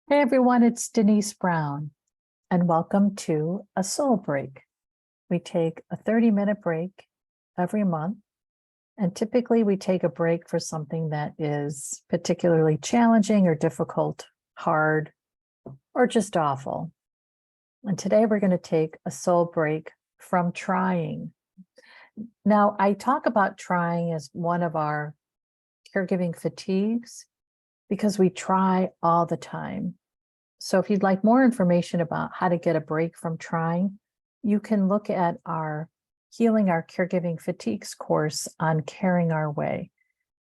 Hey everyone, it's Denise Brown, and welcome to A Soul Break. We take a 30-minute break every month, and typically we take a break for something that is particularly challenging or difficult, hard, or just awful. And today we're going to take a soul break from trying. Now, I talk about trying as one of our caregiving fatigues because we try all the time. So if you'd like more information about how to get a break from trying, you can look at our Healing Our Caregiving Fatigues course on Caring Our Way.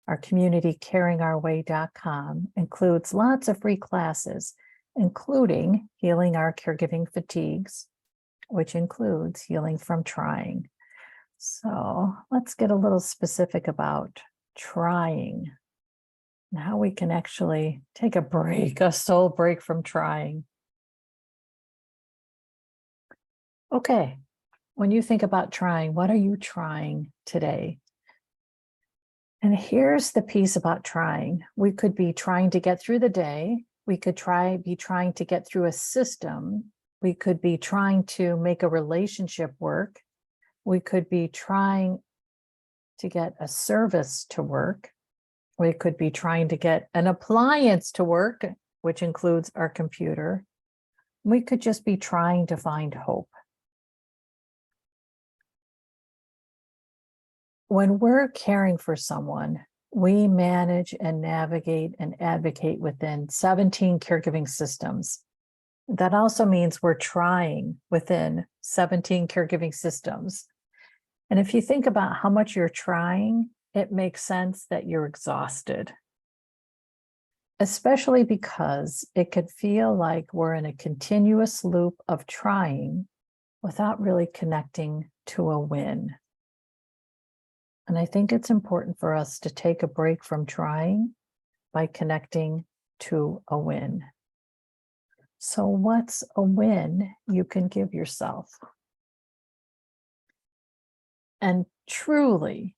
Our community, caringourway.com, includes lots of free classes, including Healing Our Caregiving Fatigues, which includes healing from trying. So let's get a little specific about trying and how we can actually take a break, a soul break from trying. Okay, when you think about trying, what are you trying today? And here's the piece about trying. We could be trying to get through the day. We could be trying to get through a system. We could be trying to make a relationship work. We could be trying to get a service to work. We could be trying to get an appliance to work, which includes our computer. We could just be trying to find hope. When we're caring for someone, we manage and navigate and advocate within 17 caregiving systems. That also means we're trying within 17 caregiving systems. And if you think about how much you're trying, it makes sense that you're exhausted, especially because it could feel like we're in a continuous loop of trying without really connecting to a win. And I think it's important for us to take a break from trying by connecting to a win. So what's a win you can give yourself? And truly,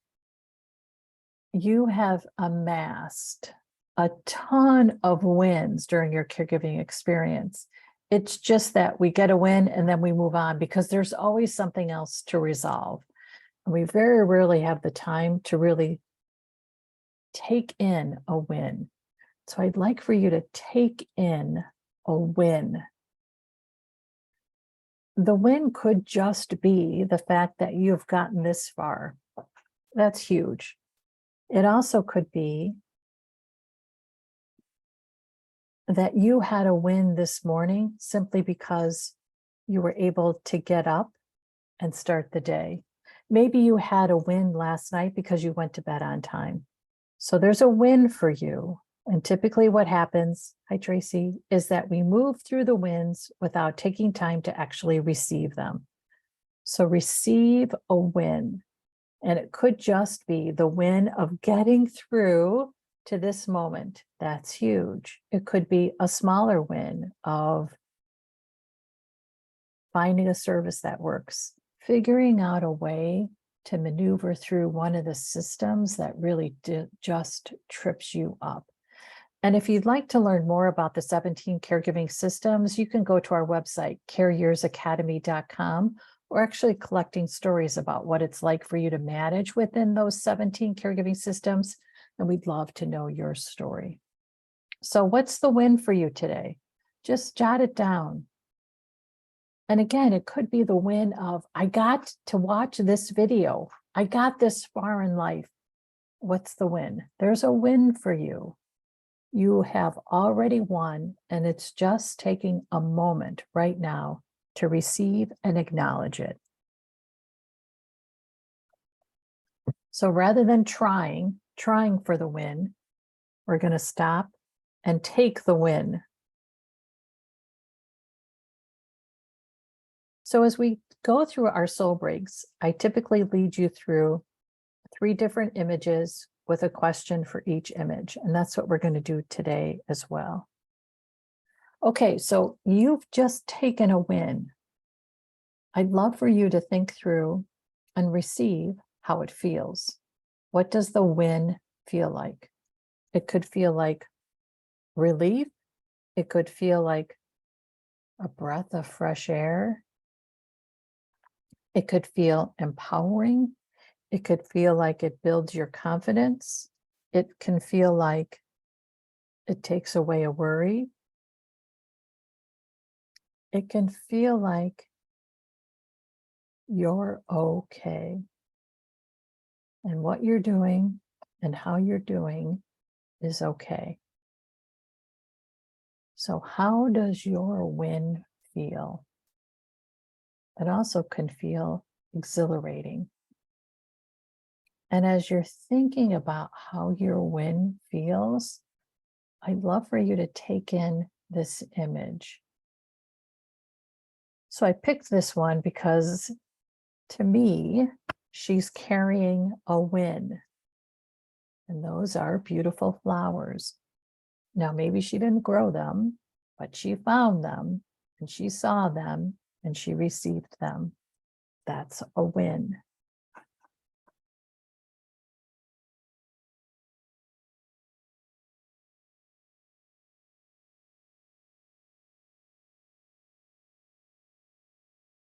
you have amassed a ton of wins during your caregiving experience. It's just that we get a win and then we move on because there's always something else to resolve. And we very rarely have the time to really take in a win. So I'd like for you to take in a win. The win could just be the fact that you've gotten this far. That's huge. It also could be that you had a win this morning simply because you were able to get up and start the day. Maybe you had a win last night because you went to bed on time. So there's a win for you. And typically what happens, hi Tracy, is that we move through the wins without taking time to actually receive them. So receive a win. And it could just be the win of getting through to this moment. That's huge. It could be a smaller win of finding a service that works, figuring out a way to maneuver through one of the systems that really just trips you up. And if you'd like to learn more about the 17 caregiving systems, you can go to our website, careyearsacademy.com. We're actually collecting stories about what it's like for you to manage within those 17 caregiving systems, and we'd love to know your story. So what's the win for you today? Just jot it down. And again, it could be the win of, I got to watch this video. I got this far in life. What's the win? There's a win for you. You have already won, and it's just taking a moment right now to receive and acknowledge it. So rather than trying for the win, we're going to stop and take the win. So as we go through our soul breaks, I typically lead you through 3 different images with a question for each image. And that's what we're going to do today as well. Okay, so you've just taken a win. I'd love for you to think through and receive how it feels. What does the win feel like? It could feel like relief. It could feel like a breath of fresh air. It could feel empowering. It could feel like it builds your confidence. It can feel like it takes away a worry. It can feel like you're okay. And what you're doing and how you're doing is okay. So, how does your win feel? It also can feel exhilarating. And as you're thinking about how your win feels, I'd love for you to take in this image. So I picked this one because to me, she's carrying a win. And those are beautiful flowers. Now, maybe she didn't grow them, but she found them and she saw them and she received them. That's a win.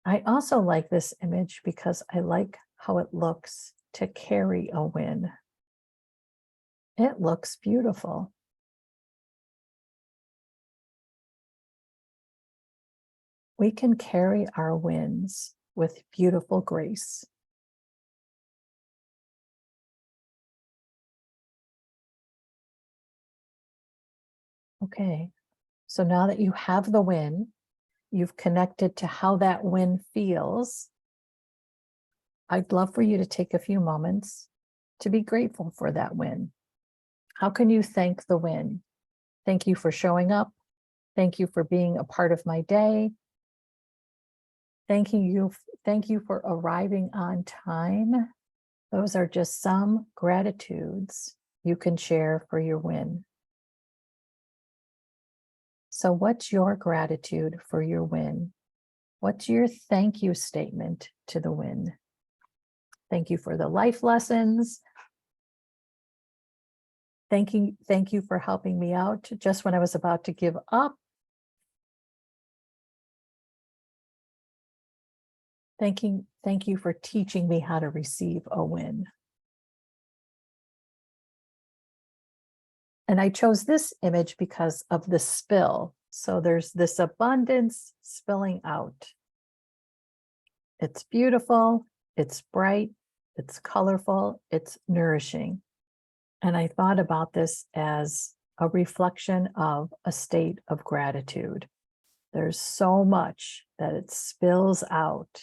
I also like this image because I like how it looks to carry a win. It looks beautiful. We can carry our wins with beautiful grace. Okay, so now that you have the win, you've connected to how that win feels. I'd love for you to take a few moments to be grateful for that win. How can you thank the win? Thank you for showing up. Thank you for being a part of my day. Thank you for arriving on time. Those are just some gratitudes you can share for your win. So what's your gratitude for your win? What's your thank you statement to the win? Thank you for the life lessons. Thank you for helping me out just when I was about to give up. Thank you for teaching me how to receive a win. And I chose this image because of the spill. So there's this abundance spilling out. It's beautiful, it's bright, it's colorful, it's nourishing. And I thought about this as a reflection of a state of gratitude. There's so much that it spills out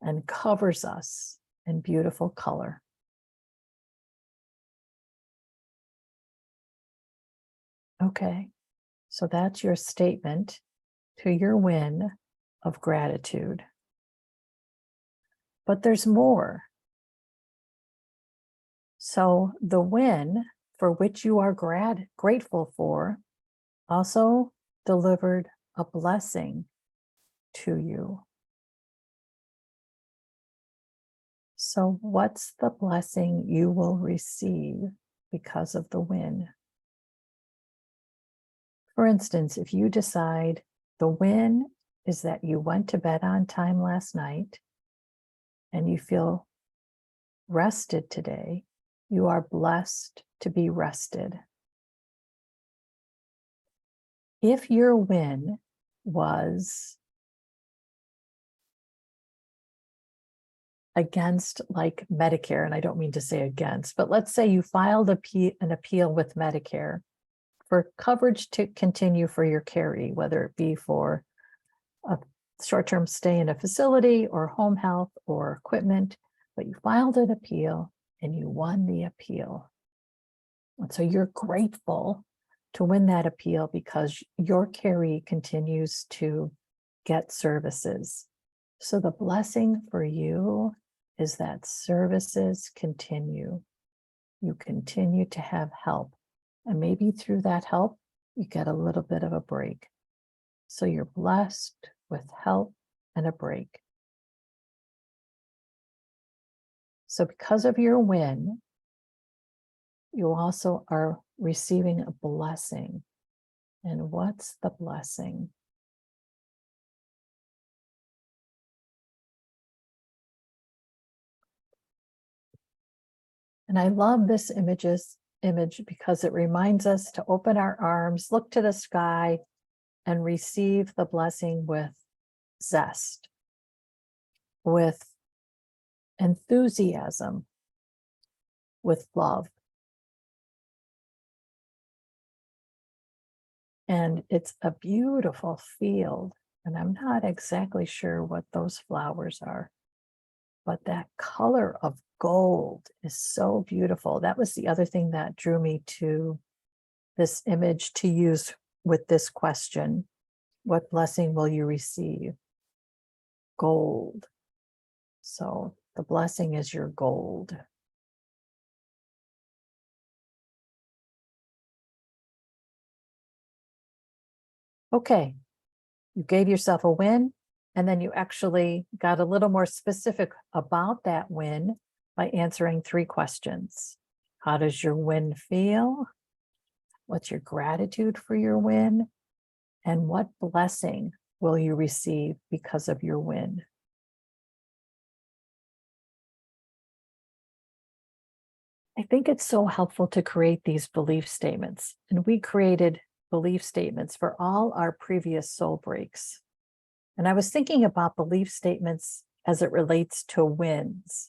and covers us in beautiful color. Okay, so that's your statement to your win of gratitude. But there's more. So the win for which you are grateful for also delivered a blessing to you. So what's the blessing you will receive because of the win? For instance, if you decide the win is that you went to bed on time last night and you feel rested today, you are blessed to be rested. If your win was against like Medicare, and I don't mean to say against, but let's say you filed an appeal with Medicare for coverage to continue for your carry, whether it be for a short-term stay in a facility or home health or equipment, but you filed an appeal and you won the appeal. And so you're grateful to win that appeal because your carry continues to get services. So the blessing for you is that services continue. You continue to have help. And maybe through that help, you get a little bit of a break. So you're blessed with help and a break. So because of your win, you also are receiving a blessing. And what's the blessing? And I love this image because it reminds us to open our arms, look to the sky, and receive the blessing with zest, with enthusiasm, with love. And it's a beautiful field. And I'm not exactly sure what those flowers are, but that color of gold is so beautiful. That was the other thing that drew me to this image to use with this question. What blessing will you receive? Gold. So the blessing is your gold. Okay, you gave yourself a win, and then you actually got a little more specific about that win by answering 3 questions. How does your win feel? What's your gratitude for your win? And what blessing will you receive because of your win? I think it's so helpful to create these belief statements. And we created belief statements for all our previous soul breaks. And I was thinking about belief statements as it relates to wins.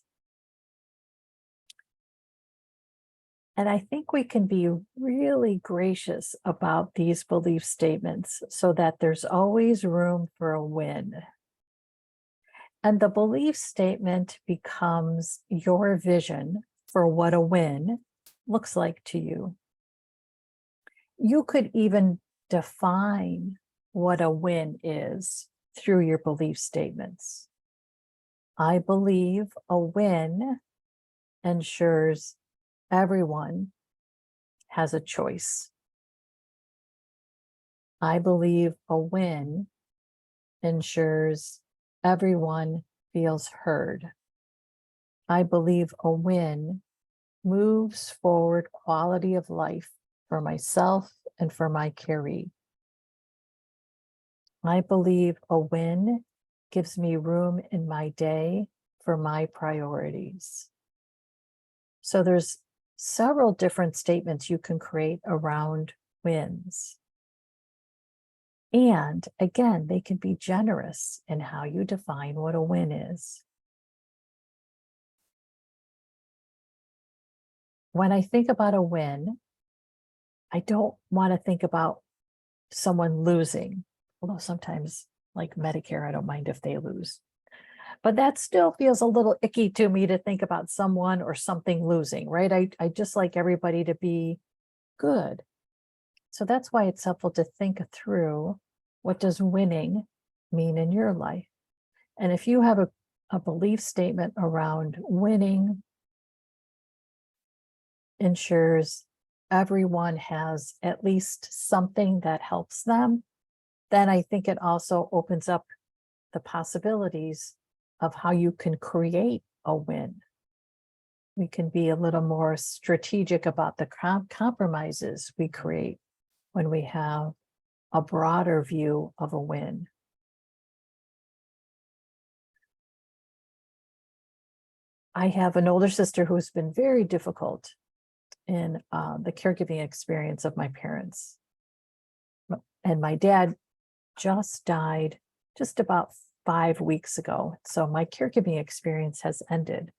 And I think we can be really gracious about these belief statements so that there's always room for a win. And the belief statement becomes your vision for what a win looks like to you. You could even define what a win is through your belief statements. I believe a win ensures everyone has a choice. I believe a win ensures everyone feels heard. I believe a win moves forward quality of life for myself and for my caree. I believe a win gives me room in my day for my priorities. So there's several different statements you can create around wins. And again, they can be generous in how you define what a win is. When I think about a win, I don't want to think about someone losing, although sometimes, like Medicare, I don't mind if they lose. But that still feels a little icky to me to think about someone or something losing, right? I just like everybody to be good. So that's why it's helpful to think through, what does winning mean in your life? And if you have a belief statement around winning ensures everyone has at least something that helps them, then I think it also opens up the possibilities of how you can create a win. We can be a little more strategic about the compromises we create when we have a broader view of a win. I have an older sister who's been very difficult in the caregiving experience of my parents. And my dad just died just about 5 weeks ago. So my caregiving experience has ended.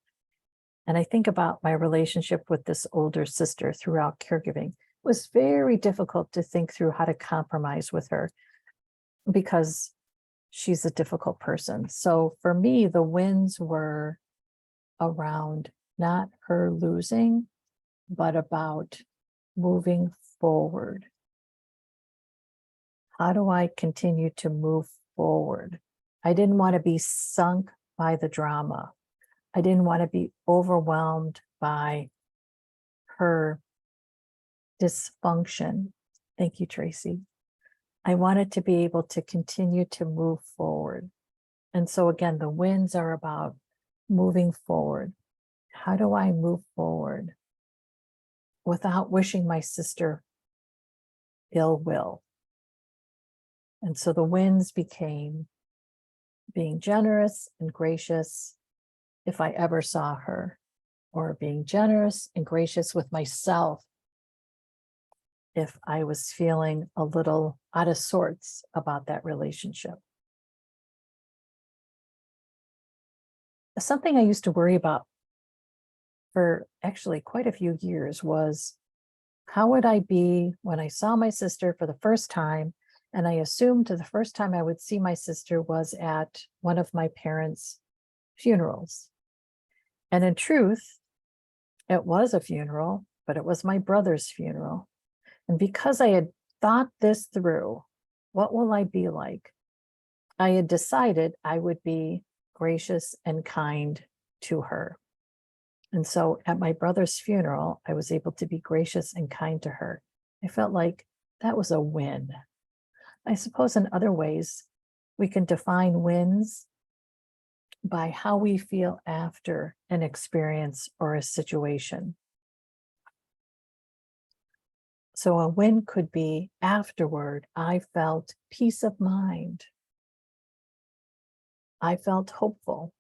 And I think about my relationship with this older sister throughout caregiving. It was very difficult to think through how to compromise with her because she's a difficult person. So for me, the wins were around not her losing, but about moving forward. How do I continue to move forward? I didn't want to be sunk by the drama. I didn't want to be overwhelmed by her dysfunction. Thank you, Tracy. I wanted to be able to continue to move forward. And so again, the wins are about moving forward. How do I move forward without wishing my sister ill will? And so the wins became being generous and gracious if I ever saw her, or being generous and gracious with myself if I was feeling a little out of sorts about that relationship. Something I used to worry about for actually quite a few years was, how would I be when I saw my sister for the first time? And I assumed the first time I would see my sister was at one of my parents' funerals. And in truth, it was a funeral, but it was my brother's funeral. And because I had thought this through, what will I be like? I had decided I would be gracious and kind to her. And so at my brother's funeral, I was able to be gracious and kind to her. I felt like that was a win. I suppose in other ways, we can define wins by how we feel after an experience or a situation. So a win could be, afterward, I felt peace of mind. I felt hopeful.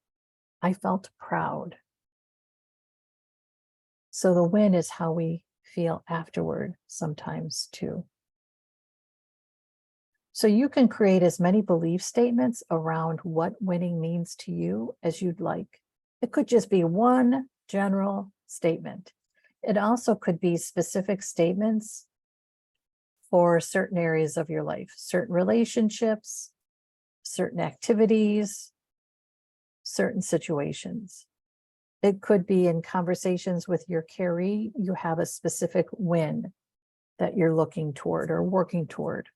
I felt proud. So the win is how we feel afterward sometimes too. So you can create as many belief statements around what winning means to you as you'd like. It could just be one general statement. It also could be specific statements for certain areas of your life, certain relationships, certain activities, certain situations. It could be in conversations with your caree, you have a specific win that you're looking toward or working toward.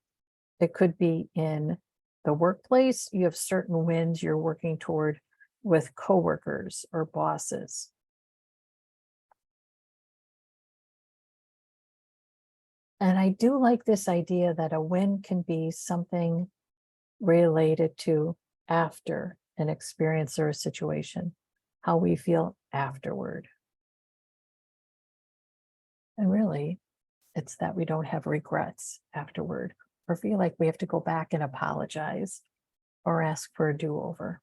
It could be in the workplace, you have certain wins you're working toward with coworkers or bosses. And I do like this idea that a win can be something related to after an experience or a situation, how we feel afterward. And really, it's that we don't have regrets afterward or feel like we have to go back and apologize or ask for a do-over.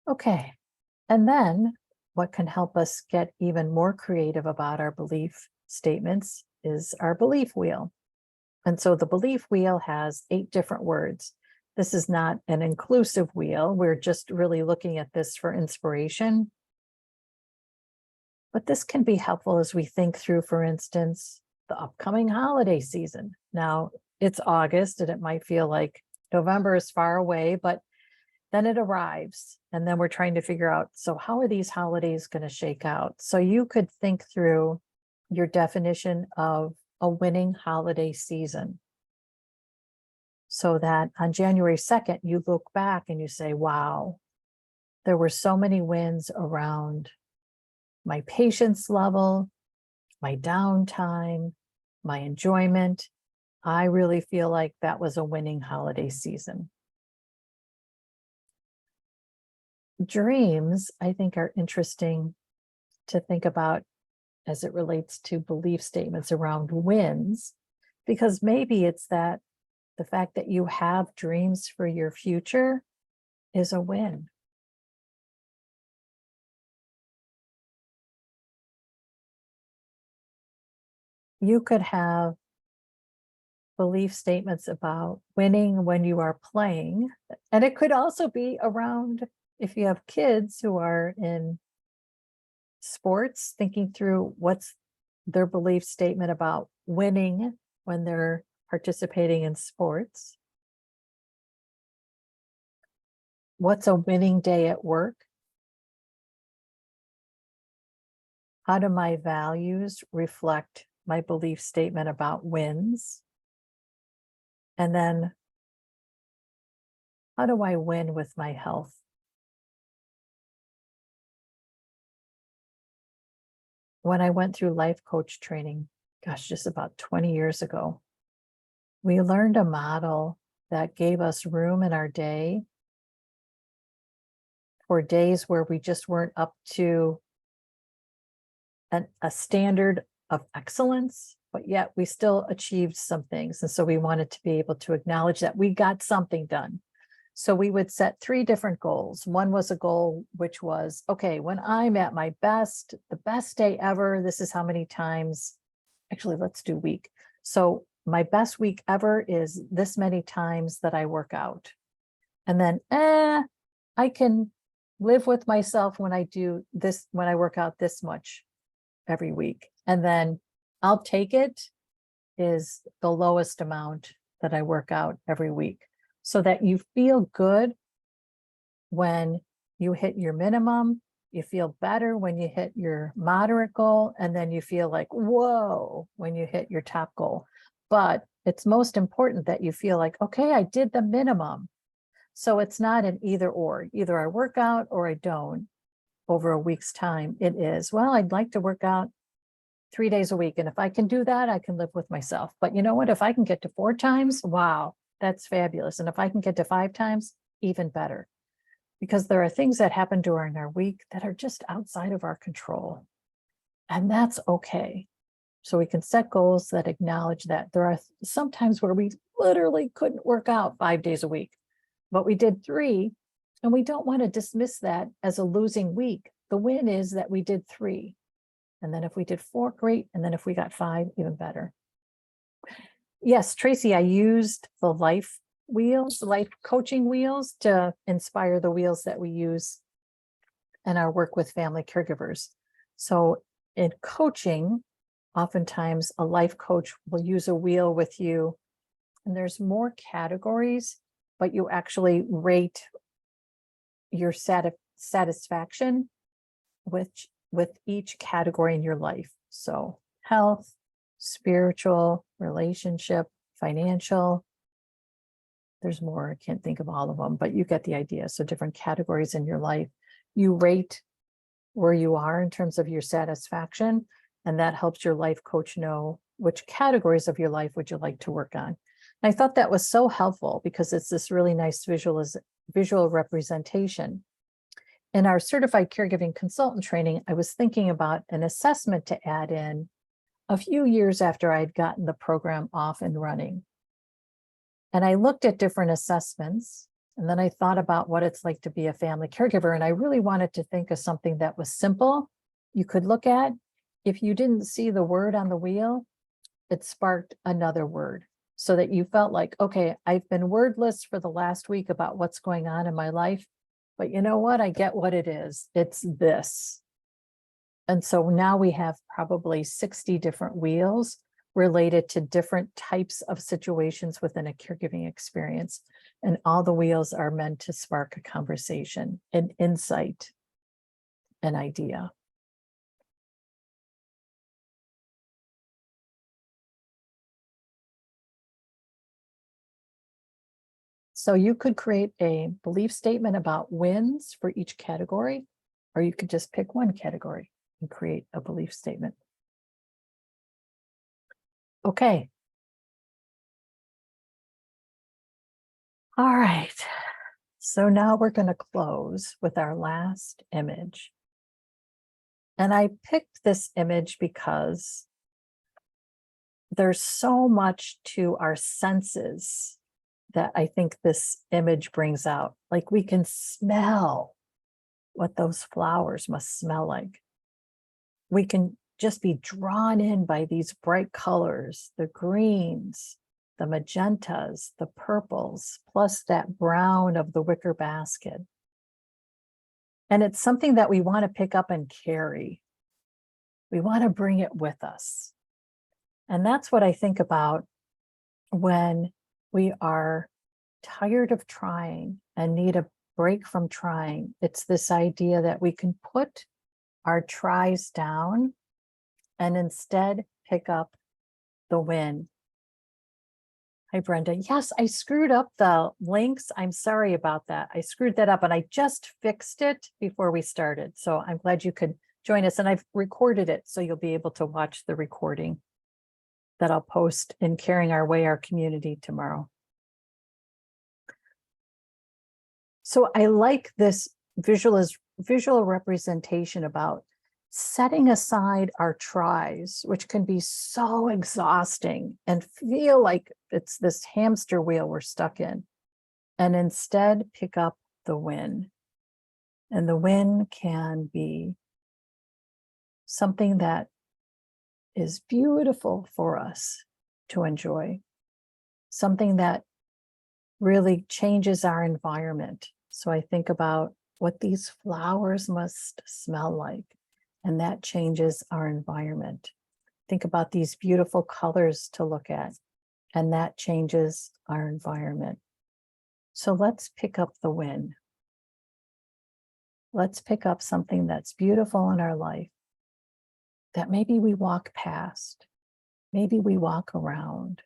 Okay. And then what can help us get even more creative about our belief statements is our belief wheel. And so the belief wheel has 8 different words. This is not an inclusive wheel. We're just really looking at this for inspiration. But this can be helpful as we think through, for instance, the upcoming holiday season. Now, it's August and it might feel like November is far away, but then it arrives and then we're trying to figure out, so how are these holidays going to shake out? So you could think through your definition of a winning holiday season, so that on January 2nd, you look back and you say, wow, there were so many wins around my patience level, my downtime, my enjoyment. I really feel like that was a winning holiday season. Dreams, I think, are interesting to think about as it relates to belief statements around wins, because maybe it's that the fact that you have dreams for your future is a win. You could have belief statements about winning when you are playing, and it could also be around if you have kids who are in sports, thinking through what's their belief statement about winning when they're participating in sports. What's a winning day at work? How do my values reflect my belief statement about wins? And then how do I win with my health? When I went through life coach training, gosh, just about 20 years ago, we learned a model that gave us room in our day for days where we just weren't up to a standard of excellence, but yet we still achieved some things. And so we wanted to be able to acknowledge that we got something done. So we would set 3 different goals. One was a goal which was, okay, when I'm at my best, the best day ever, this is how many times, actually, let's do week. So my best week ever is this many times that I work out. And then, I can live with myself when I do this, when I work out this much every week. And then I'll take it is the lowest amount that I work out every week, so that you feel good when you hit your minimum, you feel better when you hit your moderate goal, and then you feel like, whoa, when you hit your top goal. But it's most important that you feel like, okay, I did the minimum. So it's not an either or, either I work out or I don't over a week's time. It is, well, I'd like to work out 3 days a week. And if I can do that, I can live with myself. But you know what? If I can get to 4 times, wow, that's fabulous. And if I can get to 5 times, even better. Because there are things that happen during our week that are just outside of our control. And that's okay. So we can set goals that acknowledge that there are some times where we literally couldn't work out 5 days a week, but we did 3. And we don't want to dismiss that as a losing week. The win is that we did 3. And then if we did 4, great. And then if we got 5, even better. Yes, Tracy, I used the life wheels, life coaching wheels, to inspire the wheels that we use in our work with family caregivers. So in coaching, oftentimes a life coach will use a wheel with you, and there's more categories, but you actually rate your satisfaction with each category in your life. So health, spiritual, relationship, financial. There's more, I can't think of all of them, but you get the idea. So different categories in your life. You rate where you are in terms of your satisfaction, and that helps your life coach know which categories of your life would you like to work on. And I thought that was so helpful because it's this really nice visual representation. In our certified caregiving consultant training, I was thinking about an assessment to add in a few years after I'd gotten the program off and running. And I looked at different assessments, and then I thought about what it's like to be a family caregiver. And I really wanted to think of something that was simple, you could look at. If you didn't see the word on the wheel, it sparked another word, so that you felt like, okay, I've been wordless for the last week about what's going on in my life, but you know what? I get what it is. It's this. And so now we have probably 60 different wheels related to different types of situations within a caregiving experience. And all the wheels are meant to spark a conversation, an insight, an idea. So you could create a belief statement about wins for each category, or you could just pick one category and create a belief statement. Okay. All right. So now we're going to close with our last image. And I picked this image because there's so much to our senses that I think this image brings out. Like we can smell what those flowers must smell like. We can just be drawn in by these bright colors, the greens, the magentas, the purples, plus that brown of the wicker basket. And it's something that we want to pick up and carry. We want to bring it with us. And that's what I think about when we are tired of trying and need a break from trying. It's this idea that we can put our tries down and instead pick up the win. Hi, Brenda. Yes, I screwed up the links. I'm sorry about that. I screwed that up and I just fixed it before we started. So I'm glad you could join us, and I've recorded it so you'll be able to watch the recording that I'll post in Caring Our Way, Our Community tomorrow. So I like this visual representation about setting aside our tries, which can be so exhausting and feel like it's this hamster wheel we're stuck in, and instead pick up the win. And the win can be something that is beautiful for us to enjoy, something that really changes our environment. So I think about what these flowers must smell like, and that changes our environment. Think about these beautiful colors to look at, and that changes our environment. So let's pick up the win. Let's pick up something that's beautiful in our life that maybe we walk past, maybe we walk around,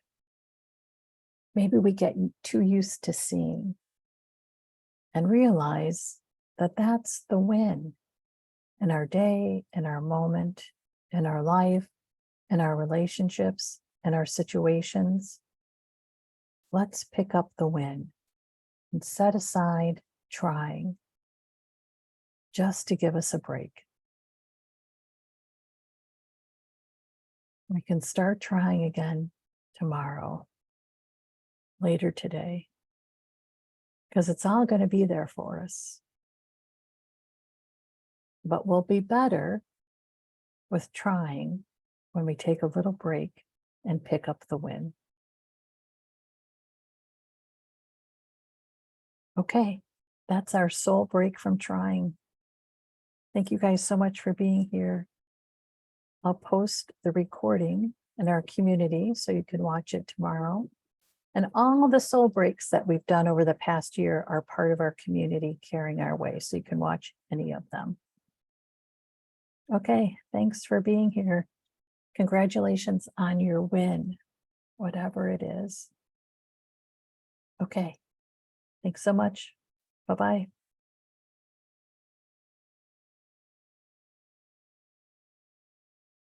maybe we get too used to seeing, and realize that that's the win in our day, in our moment, in our life, in our relationships, in our situations. Let's pick up the win and set aside trying just to give us a break. We can start trying again tomorrow, later today, because it's all going to be there for us. But we'll be better with trying when we take a little break and pick up the win. Okay, that's our soul break from trying. Thank you guys so much for being here. I'll post the recording in our community so you can watch it tomorrow. And all the soul breaks that we've done over the past year are part of our community Caring Our Way, so you can watch any of them. Okay, thanks for being here. Congratulations on your win, whatever it is. Okay, thanks so much. Bye-bye.